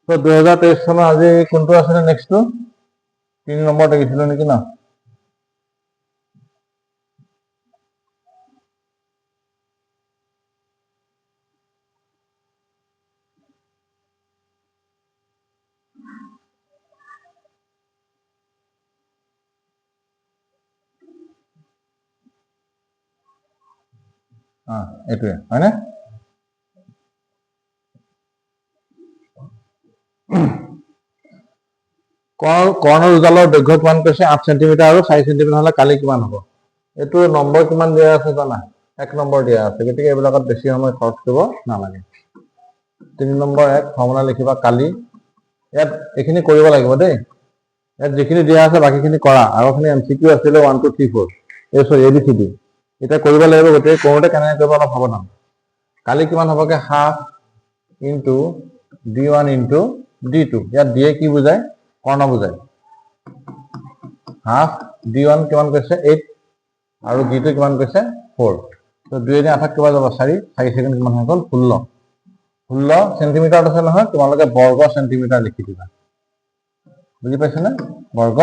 তো 2023 চনৰ আজি কোনটো আছিলে নেক্সটটো 3 নম্বৰ দেখিছিলো নেকি না এইটোৱে হয়নে কৰ্ণৰ উজালৰ দৈৰ্ঘ্য কিমান কৈছে 8 সেন্টিমিটাৰ আৰু 4 সেন্টিমিটাৰ হলে কালি কিমান হ'ব এইটো নম্বৰ কিমান দিয়া আছে জানা 1 নম্বৰ দিয়া আছে গতিকে এইবিলাকত বেছি সময় খৰচ কৰিব নালাগে 3 নম্বৰ 1 ফৰ্মুলা লিখিবা কালি ইয়াত এইখিনি কৰিব লাগিব দেই ইয়াত যিখিনি দিয়া আছে বাকিখিনি কৰা আগৰখিনি এমচিকিউ আছিলে 1 2 3 4 এই সৰি এবিসিডি এটা কৰিব লাগিব গতিকে কৰোঁতে কেনেকৈ কৰিব অলপ সাৱধান কালি কিমান হ'বগে half into d1 into d2 ইয়াত দিয়ে কি বুজায় কৰ্ণ বুজায় হাফ d1 কিমান কৈছে 8 আৰু d2 কিমান কৈছে 4 তো 2 নে 8 কিমান যাব 4 4 সেকেন্ড কিমান হৈ গ'ল 16 সেন্টিমিটাৰ আছে নহয় তোমালোকে বৰ্গ সেন্টিমিটাৰ লিখি দিবা বুজি পাইছা না বৰ্গ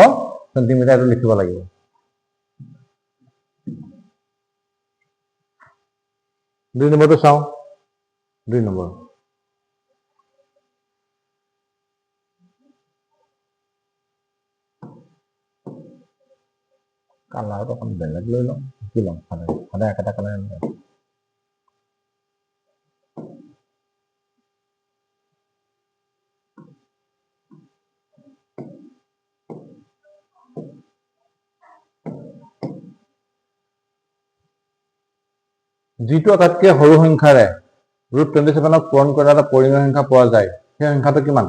সেন্টিমিটাৰটো লিখিব লাগিব 2 নম্বৰটো চাওঁ 2 নম্বৰ কালাৰটো অকণ বেলেগ লৈ লওঁ কি লওঁ সদায় একেটা কালাৰ যিটো আটাইতকৈ সৰু সংখ্যাৰে √27ক পূৰণ কৰা এটা পৰিমেয় সংখ্যা পোৱা যায় সেই সংখ্যাটো কিমান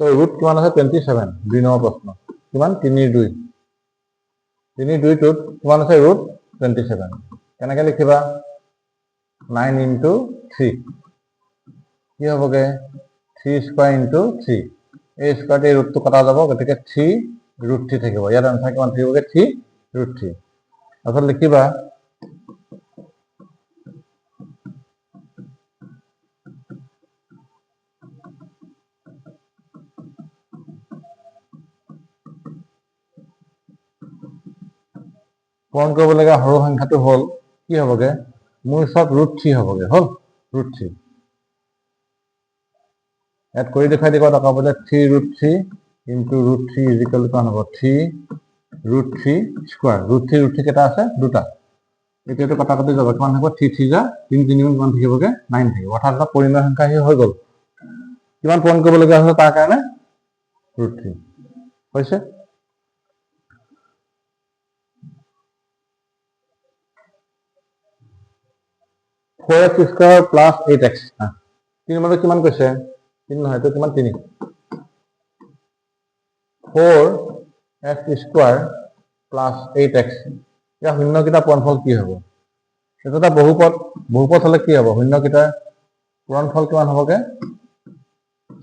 তো ৰুট কিমান আছে 27 2 নম্বৰ প্ৰশ্ন কিমান 3 2 3 2 টোত কিমান আছে √27 কেনেকৈ লিখিবা 9 ইনটু 3 কি হ'বগে 3 স্কয়াৰ ইনটু 3 এই স্কয়াৰটো ৰুটটো কটা যাব গতিকে 3 √3 থাকিব ইয়াত আনসাৰ কিমান থাকিবগে 3 √3 তাৰপিছত লিখিবা পূৰণ কৰিবলগীয়া সৰু সংখ্যাটো হ'ল কি হ'বগে মোৰ ওচৰত √3 হ'বগে হ'ল √3 ইয়াত কৰি দেখাই দিব টকা বলে 3 √3 ইনটু √3 ইজ ইকুৱেল টু কিমান হ'ব 3 √3 স্কয়াৰ √3 কেইটা আছে দুটা এতিয়াটো কটা কটি যাব কিমান হ'ব 3 3 যা 3 3 কিমান থাকিবগে 9 থাকিব অৰ্থাৎ এটা পৰিমেয় সংখ্যা হৈ গ'ল কিমান পূৰণ কৰিবলগীয়া আছে তাৰ কাৰণে √3 হৈছে 4x স্কয়াৰ প্লাস 8x 3 নম্বৰটো কিমান কৈছে 3 নহয় তো কিমান 3 4x স্কয়াৰ প্লাস 8x ইয়া শূন্যকেইটা পূৰণফল কি হ'ব এটা এটা বহুপদ হলে কি হ'ব শূন্যকেইটাৰ পূৰণফল কিমান হ'বগে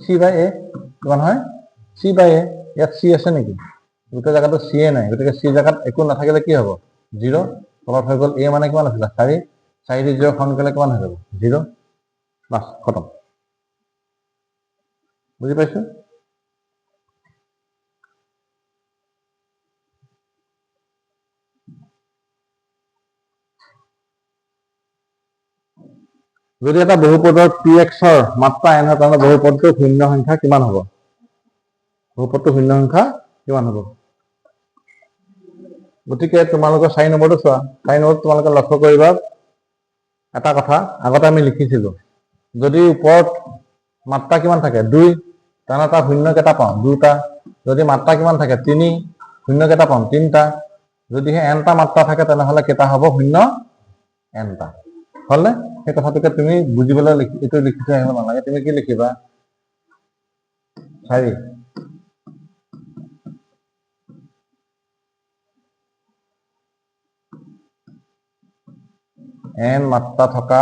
c/a কিমান হয় c/a ইয়াত c আছে নেকি গোটেই জায়গাটো c নাই গতিকে c জায়গাত একো নাথাকিলে কি হ'ব 0 তলত হৈ গ'ল a মানে কিমান আছিল 4 4 0 খন গলে কিমান হৈ যাব 0 বাস খতম বুজি পাইছো যদি এটা বহুপদৰ px ৰ মাত্ৰা n হয় তাহলে বহুপদটোৰ শূন্য সংখ্যা কিমান হ'ব বহুপদটোৰ শূন্য সংখ্যা কিমান হ'ব গতিকে তোমালোকৰ 4 নম্বৰটো চোৱা 4 নম্বৰত তোমালোকে লক্ষ্য কৰিবা এটা কথা আগতে আমি লিখিছিলো যদি ওপৰত মাত্ৰা কিমান থাকে 2 তাহলে তাৰ শূন্য কেইটা পাওঁ দুটা যদি মাত্ৰা কিমান থাকে 3 শূন্য কেইটা পাওঁ তিনটা যদি nটা মাত্ৰা থাকে তেনেহলে কেইটা হ'ব শূন্য nটা হলনে সেই কথাটোকে তুমি বুজিবলৈ এইটো লিখি থৈ আহিব নালাগে তুমি কি লিখিবা 4 n মাত্ৰা থকা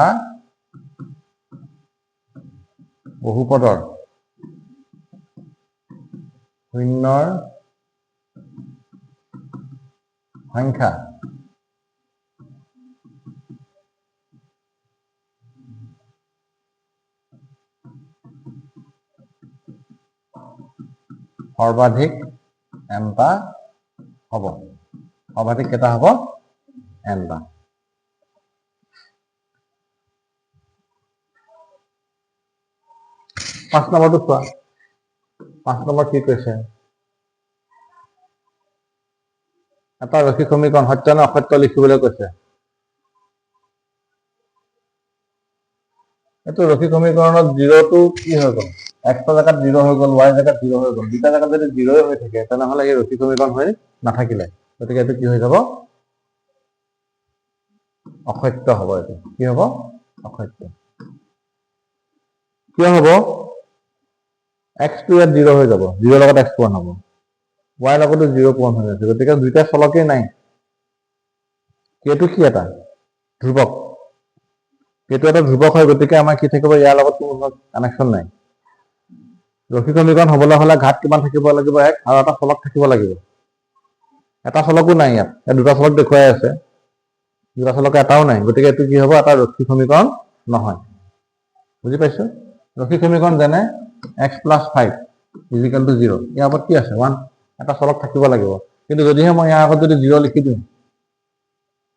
বহুপদৰ শূন্যৰ সংখ্যা সৰ্বাধিক nটা হ'ব। সৰ্বাধিক কেইটা হ'ব? nটা। 5 নম্বৰটো চোৱা। 5 নম্বৰ কি কৈছে? এটা ৰৈখিক সমীকৰণ সত্য নে অসত্য লিখিবলৈ কৈছে। এইটো ৰৈখিক সমীকৰণত 0টো কি হৈ গ'ল? x জেগাত 0 হৈ গ'ল, y জেগাত 0 হৈ গ'ল। দুটা জেগাত যদি 0 হৈ থাকে তেনেহ'লে এই ৰৈখিক সমীকৰণ হৈ নাথাকিলে। গতিকে এইটো কি হৈ যাব? অসত্য হ'ব। এইটো কি হ'ব? অসত্য। কিয় হ'ব? x টো ইয়াত 0 হৈ যাব, 0 লগত x পূৰণ হ'ব, y লগতো 0 পূৰণ হৈ আছে। গতিকে দুইটা চলকেই নাই। এইটো কি এটা ধ্ৰুৱক। এইটো এটা ধ্ৰুৱক হয়, গতিকে আমাৰ কি থাকিব? ইয়াৰ লগত কোনো কানেকশ্যন নাই। ৰৈখিক সমীকৰণ হ'বলৈ হ'লে ঘাত কিমান থাকিব লাগিব? 1 আৰু এটা চলক থাকিব লাগিব। এটা চলকো নাই ইয়াত। দুটা চলক দেখুৱাই আছে, দুটা চলক এটাও নাই। গতিকে এইটো কি হ'ব? এটা ৰৈখিক সমীকৰণ নহয়। বুজি পাইছো? ৰৈখিক সমীকৰণ যেনে x + 5 = 0। ইয়াৰ ওপৰত কি আছে? 1। এটা চলক থাকিব লাগিব। কিন্তু যদিহে মই ইয়াৰ আগত যদি 0 লিখি দিওঁ,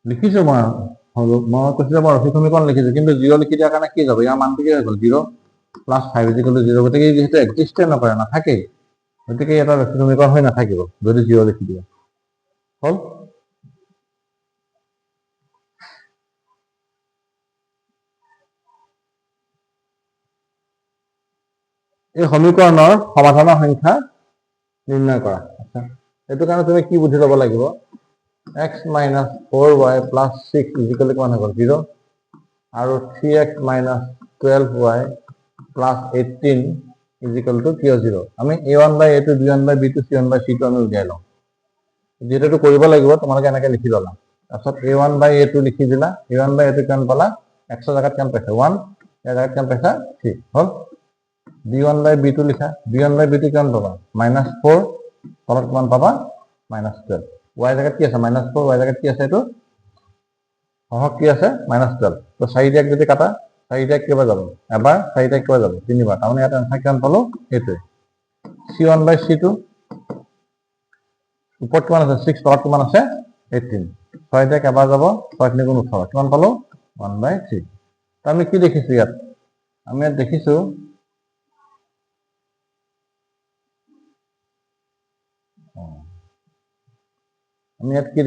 লিখিছো মই কৈছো যে মই ৰৈখিক সমীকৰণ লিখিছো, কিন্তু 0 লিখি দিয়াৰ কাৰণে কি যাব? ইয়াৰ মানটো কি হৈ গ'ল? 0 + 5 = 0। গতিকে যিহেতু এক্সিষ্টে নকৰে, নাথাকেই, গতিকে এটা ৰৈখিক সমীকৰণ হৈ নাথাকিব যদি 0 লিখি দিয়ে। হ'ল? এই সমীকৰণৰ সমাধানৰ সংখ্যা নিৰ্ণয় কৰা। আচ্ছা, এইটো কাৰণে তুমি কি বুজি ল'ব লাগিব? x - 4y + 6 = কিমান হৈ গ'ল? 0। আৰু 3x - 12y + 18 = কিয় 0? আমি a1/a2 b1/b2 c1/c2 আমি উলিয়াই লওঁ। যিহেতু কৰিব লাগিব, তোমালোকে এনেকৈ লিখি ল'লা। তাৰপিছত a1/a2 লিখি দিলা। a1/a2 কিমান পালা? x জেগাত কিমান পাইছা? 1। ইয়াৰ জেগাত কিমান পাইছা? 3। হ'ল? b1/b2 লিখা। b1/b2 কিমান পাবা? -4। তলত কিমান পাবা? -12। y জেগাত কি আছে? -4। y জেগাত কি আছে? এইটো সহগ কি আছে? -12। তো 4 দিয়ে যদি কাটা, 4 দিয়ে কেইবাৰ যাব? এবাৰ। 4 দিয়ে কেইবাৰ যাব? 3বাৰ। তাৰমানে ইয়াত এনসাৰ কিমান পালো? এইটোৱে। c1/c2 ওপৰত কিমান আছে? 6। তলত কিমান আছে? 18। 6 দিয়ে কেইবাৰ যাব? 6 × 3 = 18। কিমান পালো? 1/3। তো আমি কি দেখিছো ইয়াত? আমি ইয়াত দেখিছো a1/a2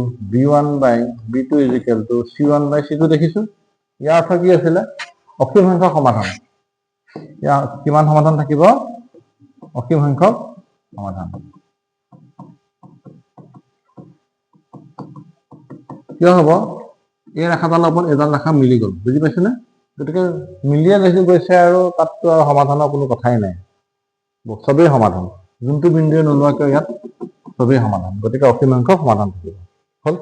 = b1/b2 = c1/c2 দেখিছো। ইয়াৰ অৰ্থ কি আছিলে? অসীম সংখ্যক সমাধান। ইয়াৰ কিমান সমাধান থাকিব? অসীম সংখ্যক সমাধান। কিয় হ'ব? এই ৰেখাডালৰ ওপৰত এডাল ৰেখা মিলি গ'ল। বুজি পাইছেনে? গতিকে মিলিয়ে গৈছে আৰু তাততো আৰু সমাধানৰ কোনো কথাই নাই। চবেই সমাধান। যোনটো বিন্দুৱে নোলোৱা কিয় ইয়াত চবেই সমাধান। গতিকে অসীম সংখ্যক সমাধান থাকিব। হ'ল?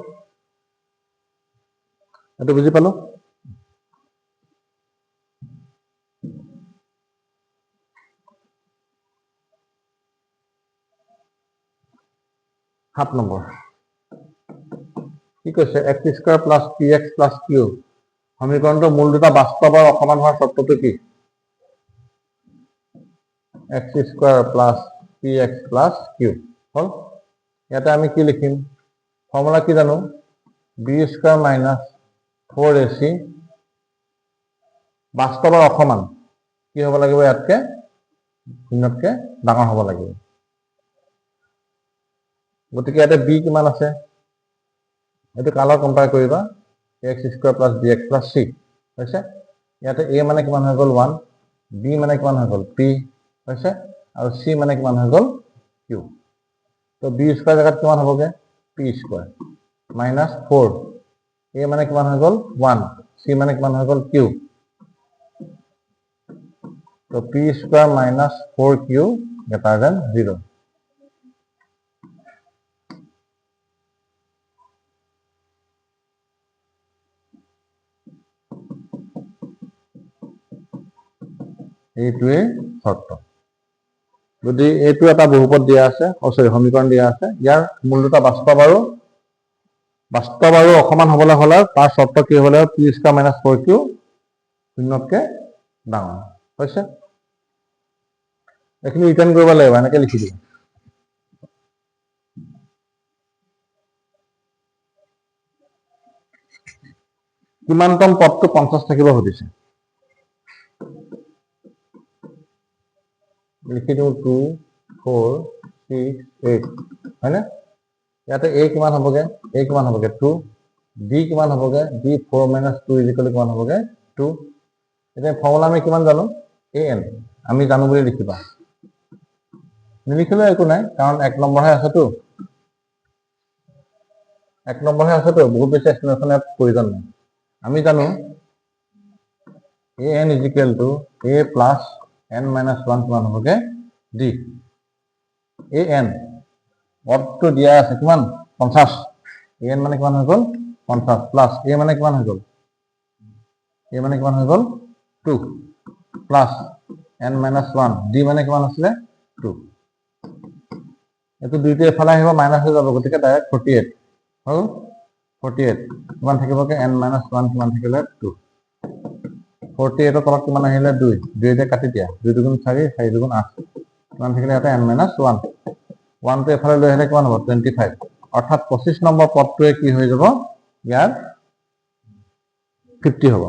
এইটো বুজি পালো? 7 নম্বৰ কি কৈছে? x² + px + q সমীকৰণটোৰ মূল দুটা বাস্তৱ আৰু অসমান হোৱাৰ চৰ্তটো কি? x² + px + q। হ'ল? ইয়াতে আমি কি লিখিম? ফৰ্মুলা কি জানো? b² - 4ac বাস্তৱ আৰু অসমান কি হ'ব লাগিব? ইয়াতকে শূন্যতকে ডাঙৰ হ'ব লাগিব। গতিকে ইয়াতে b কিমান আছে? এইটো কাৰ লগত কম্পেয়াৰ কৰিবা? x² + bx + c হৈছে। ইয়াতে a মানে কিমান হৈ গ'ল? 1। b মানে কিমান হৈ গ'ল? p হৈছে। আৰু c মানে কিমান হৈ গ'ল? q। তো b² জেগাত কিমান হ'বগে? p² -4। a মানে কিমান হৈ গ'ল? 1। c মানে কিমান হৈ গ'ল? q। তো p² - 4q > 0। এইটোৱে শৰ্ত। যদি এইটো এটা বহুপদ দিয়া আছে, সমীকৰণ দিয়া আছে, ইয়াৰ মূল দুটা বাস্তৱ আৰু বাস্তৱ আৰু অসমান হ'বলৈ হ'লে তাৰ চৰ্ত কি হ'লে পি স্কয়াৰ মাইনাছ 4q শূন্যতকে ডাঙৰ হৈছে। এইখিনি ৰিটাৰ্ণ কৰিব লাগিব, এনেকে লিখি দিম। কিমানতম পদটো 50 থাকিব সুধিছে। লিখি দিওঁ 2, 4, 6, 8 হয়নে? ইয়াতে a কিমান হ'বগে? a কিমান হ'বগে? 2। d কিমান হ'বগে? d 4 - 2 কিমান হ'বগে? 2। এতিয়া ফৰ্মুলা আমি কিমান জানো? an আমি জানো বুলি লিখিবা। নিলিখিলেও একো নাই, কাৰণ 1 নম্বৰহে আছেতো। 1 নম্বৰহে আছেতো, বহুত বেছি এক্সপ্লেনেশ্যনৰ প্ৰয়োজন নাই। আমি জানো an = a + n - 1 কিমান হ'বগে? d। an পদটো দিয়া আছে কিমান? 50। an মানে কিমান হৈ গ'ল? 50 প্লাস a মানে কিমান হৈ গ'ল? a মানে কিমান হৈ গ'ল? 2 প্লাস n - 1 d মানে কিমান আছিলে? 2। এইটো দুইটো এফালে আহিব মাইনাস হৈ যাব, গতিকে ডাইৰেক্ট 48 হ'ল। 48 কিমান থাকিবগে? n - 1 কিমান থাকিলে? 2। 48 ৰ তলত কিমান আহিলে? 2। 2 তে কাটি দিয়া। 2 দুগুণ 4, 4 দুগুণ 8 কিমান থাকিলে ইয়াতে? n - 1 1টো এফালে লৈ আহিলে কিমান হ'ব? 25। অৰ্থাৎ 25 নম্বৰ পদটোৱে কি হৈ যাব? ইয়াৰ 50 হ'ব।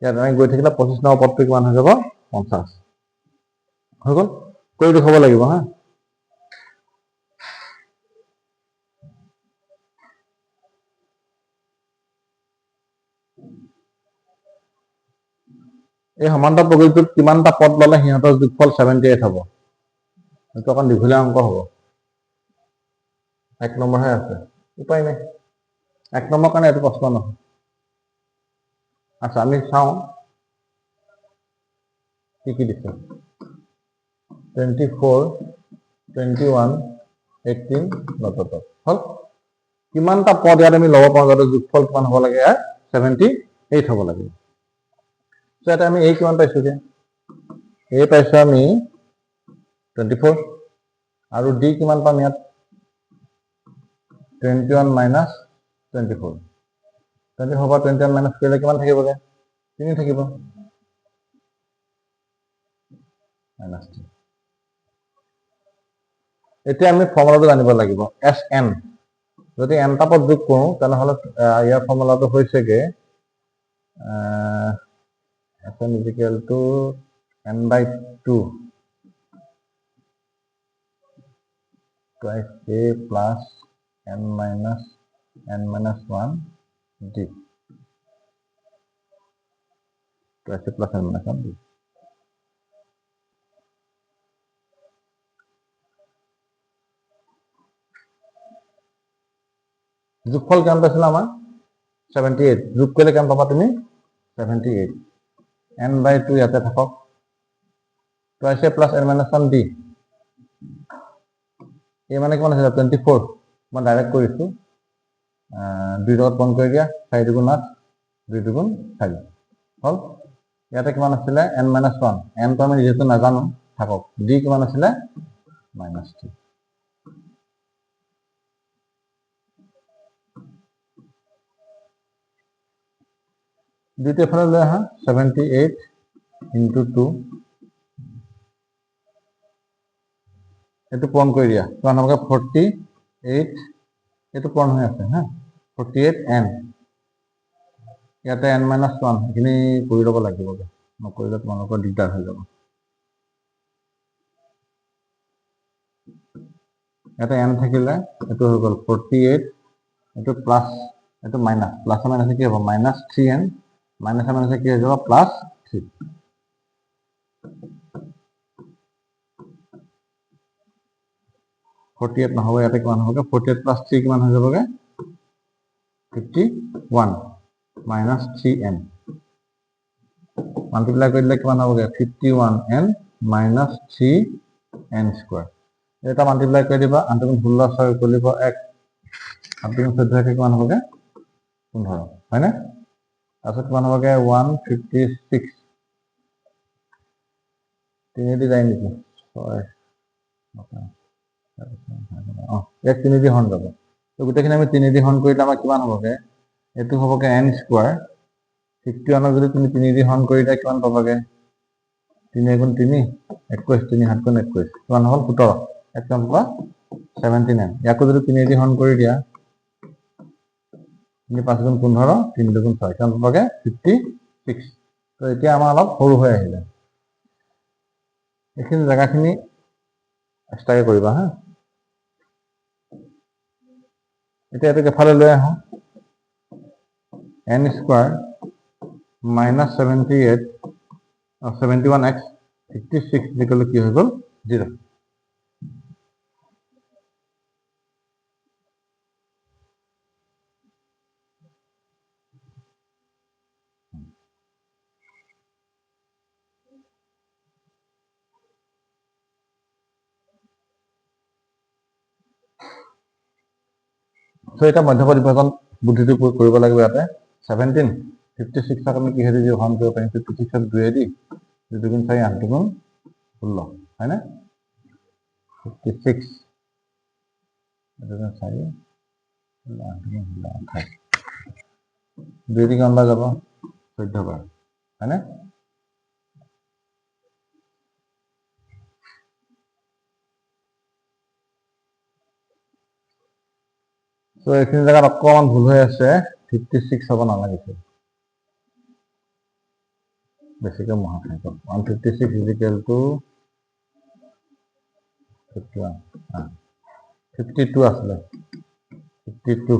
ইয়াত আমি গৈ থাকিলে 25 নম্বৰ পদটো কিমান হৈ যাব? 50 হৈ গ'ল। কৰি দেখুৱাব লাগিব হা। এই সমান্তৰাল প্ৰকৃতিটোত কিমানটা পদ ল'লে সিহঁতৰ যোগফল 78 হ'ব? এইটো অকণ দীঘলীয়া অংক হ'ব। 1 নম্বৰহে আছে, উপায় নাই। 1 নম্বৰ কাৰণে এইটো প্ৰশ্ন নহয়। আচ্ছা, আমি চাওঁ কি কি দিছে। 24, 21, 18 হ'ল। কিমানটা পদ ইয়াত আমি ল'ব পাৰোঁ যাতে যোগফল কিমান হ'ব লাগে? ইয়াৰ 78 হ'ব লাগে। ইয়াতে আমি a কিমান পাইছোগে? a পাইছো আমি 24 আৰু d কিমান পাম ইয়াত? 21 - 24। 24 পৰা 21 মাইনাছ কৰিলে কিমান থাকিবগে? 3 থাকিব। -3। এতিয়া আমি ফৰ্মুলাটো জানিব লাগিব Sn। যদি nটা পদ যোগ কৰোঁ তেনেহ'লে ইয়াৰ ফৰ্মুলাটো হৈছেগে Sn = n/2 twice a plus n minus 1 d twice a plus n minus 1 d। যোগফল কিমান পাইছিলা আমাৰ? 78। যোগ কৰিলে কিমান পাবা তুমি? 78। n/2 ইয়াতে থাকক। twice a plus n minus 1 d। a মানে কিমান আছিলে? 24। মই ডাইৰেক্ট কৰিছোঁ। 2 লগত পূৰণ কৰি দিয়া। 4 দুগুণ 8, 2 দুগুণ 4 হ'ল। ইয়াতে কিমান আছিলে? n - 1। n টো আমি যিহেতু নাজানো থাকক। d কিমান আছিলে? -3। দ্বিতীয় ফালে লৈ আহা। 78 × 2 এইটো পূৰণ কৰি দিয়া। কিমান হ'বগে? 48। এইটো পূৰণ হৈ আছে হা। 48n ইয়াতে n - 1 এইখিনি কৰি ল'ব লাগিব, নকৰিলে তোমালোকৰ দিগদাৰ হৈ যাব। ইয়াতে n থাকিলে এইটো হৈ গ'ল 48, এইটো প্লাছ এইটো মাইনাছ, প্লাছ মাইনাছে কি হ'ব? -3n মাইনাছে মাইনাছে কি হৈ যাব? +3। 48 নহ'ব, ইয়াতে কিমান হ'বগে? 48 + 3 কিমান হৈ যাবগে? 51 -3n মাল্টিপ্লাই কৰি দিলে কিমান হ'বগে? 51n - 3n²। এটা মাল্টিপ্লাই কৰি দিবা। 8 × 16 6 = 1, 8 × 14 কিমান হ'বগে? 15 হয়নে? তাৰপিছত কিমান হ'বগে? 156। 3 দি যায় নেকি? 6 এক 3 দি হৰণ যাব। গোটেইখিনি আমি 3 দি হৰণ কৰিলে আমাৰ কিমান হ'বগে এইটো হ'বগে n স্কয়াৰ 51 যদি তুমি 3 দি হৰণ কৰি দিয়া কিমান পাবাগে 3 গুণ 3 21 3 7 গুণ 21 কিমান হ'ল 17 এক নম্বৰ 79 ইয়াকো যদি 3 দি হৰণ কৰি দিয়া 3 5 গুণ 15 3 2 গুণ 6 কিমান পাবাগে 56 তো এতিয়া আমাৰ অলপ সৰু হৈ আহিলে এইখিনি জায়গাখিনি এক্সট্ৰাকে কৰিবা হা এতিয়া এটাকে ফালে লৈ আহো n স্কয়াৰ minus 78 71x 56 নিকলে কি হৈ গল 0 সো এটা মধ্যপদ বিভাজন বুদ্ধিটো কৰিব লাগিব ইয়াতে 17 56 আমি কি হেৰি হৰণ কৰিব পাৰিম 56 ক 2 দি 2 গুণ 4 8 গুণ 16 হয় না 56 2 গুণ 4 8 গুণ 16 2 দি গণনা যাব 14 বাৰ হয় না তো এইখিনি জায়গাত অকমান ভুল হৈ আছে 56 হ'ব নালাগিছিল বেছিকৈ মহাসংখ্যক 156 is equal to 52 আসলে 52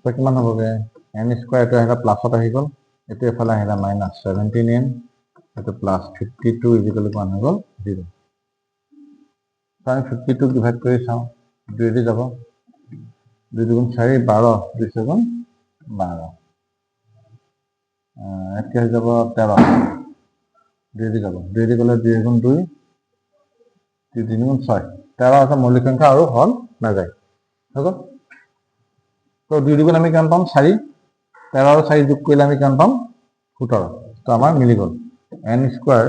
তো কিমান হ'বগে n স্কয়াৰ এটা আহিলা প্লাসত আহি গল এটো এফালে আহিলা মাইনাস 17n এটো প্লাস 52 is equal to কিমান হৈ গল 0 তো আমি 52 ডিভাইড কৰি চাও 2 দি যাব 2 গুণ 4 12 2 গুণ 12 একে হৈ যাব 13 2 দি যাব 2 দি গলে 2 গুণ 2 3 গুণ 6 13 আছে মৌলিক সংখ্যা আৰু হল না যায় হ'ব তো 2 গুণ আমি কিমান পাম 4 13 আৰু 4 যোগ কৰিলে আমি কিমান পাম 17 তো আমাৰ মিলি গল n স্কয়াৰ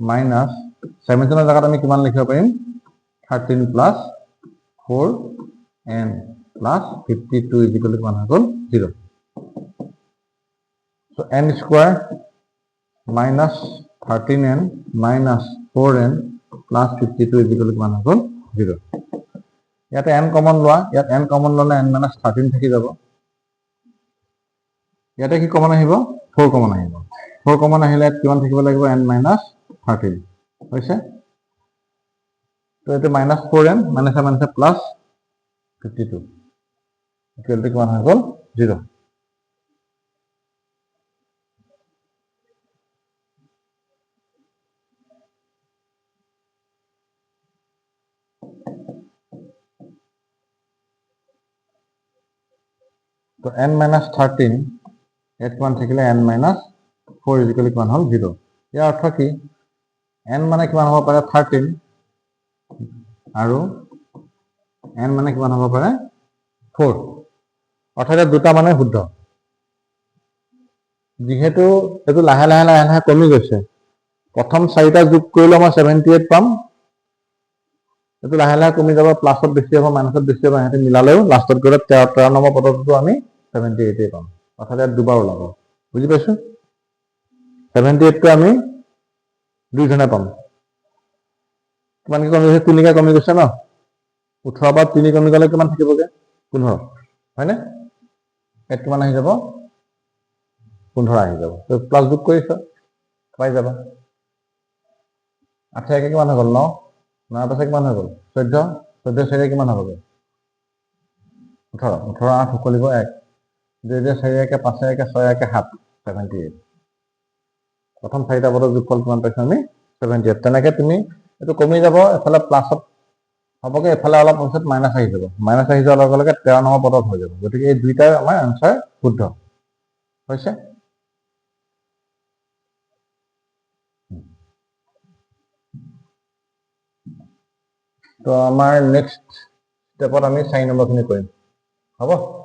মাইনাস 17 জায়গাত আমি কিমান লিখিব পাৰিম 13 plus 4n plus 52 is equal to কিমান হৈ গল 0 so n square minus 13n minus 4n plus 52 is equal to কিমান হৈ গল 0 ইয়াতে n কমন লোৱা ইয়াত n কমন ললে n minus 13 থাকি যাব ইয়াতে কি কমন আহিব 4 কমন আহিব 4 কমন আহিলে কিমান থাকিব লাগিব n minus 13 হৈছে তো এটা minus 4n minus minus plus 52 equal to কিমান হৈ গল 0 তো n minus 13 ইয়াত কিমান থাকিলে n minus 4 is equal to কিমান হল 0 ইয়াৰ অৰ্থ কি n মানে কিমান হ'ব পাৰে 13 আৰু n মানে কিমান হ'ব পাৰে 4 অৰ্থাৎ দুটা মানে শুদ্ধ যেহেতু এটো লাহে লাহে কমি গৈছে প্ৰথম চাৰিটা যোগ কৰিলে মই 78 পাম এটো লাহে লাহে কমি যাব প্লাসত বেছি হ'ব মাইনাসত বেছি হ'ব হেতে মিলালেও লাষ্টত গলে 13 নম্বৰ পদটো আমি 78 পাম অৰ্থাৎ ইয়াত দুবাৰ ওলাব বুজি পাইছো 78 টো আমি দুই ধৰণে পাম কিমান কি কমি গৈছে 3 কা কমি গৈছে ন 18 বা 3 কমি গলে কিমান থাকিবগে 15 হয়নে এত কিমান আহি যাব 15 আহি যাব তো প্লাস যোগ কৰিছ পাই যাবা 8 কে কিমান হৈ গল 9 9 পাছে কিমান হৈ গল 14 14 6 কিমান হ'বগে 18 18 8 সকলিব 1 2 2 4 কে 5 কে 6 কে 7 78 প্ৰথম চাৰিটা পদৰ যোগফল কিমান পাইছো আমি 78 তেনেকে তুমি এটো কমি যাব এফালে প্লাসত হবগে এফালে অলপ অংশত মাইনাস আহি যাব মাইনাস আহি যোৱাৰ লগে লগে 13 নম্বৰ পদত হৈ যাব গতিকে এই দুইটাই আমাৰ আনসাৰ শুদ্ধ হৈছে তো আমাৰ নেক্সট স্টেপত আমি 4 নম্বৰ খিনি কৰিম হ'ব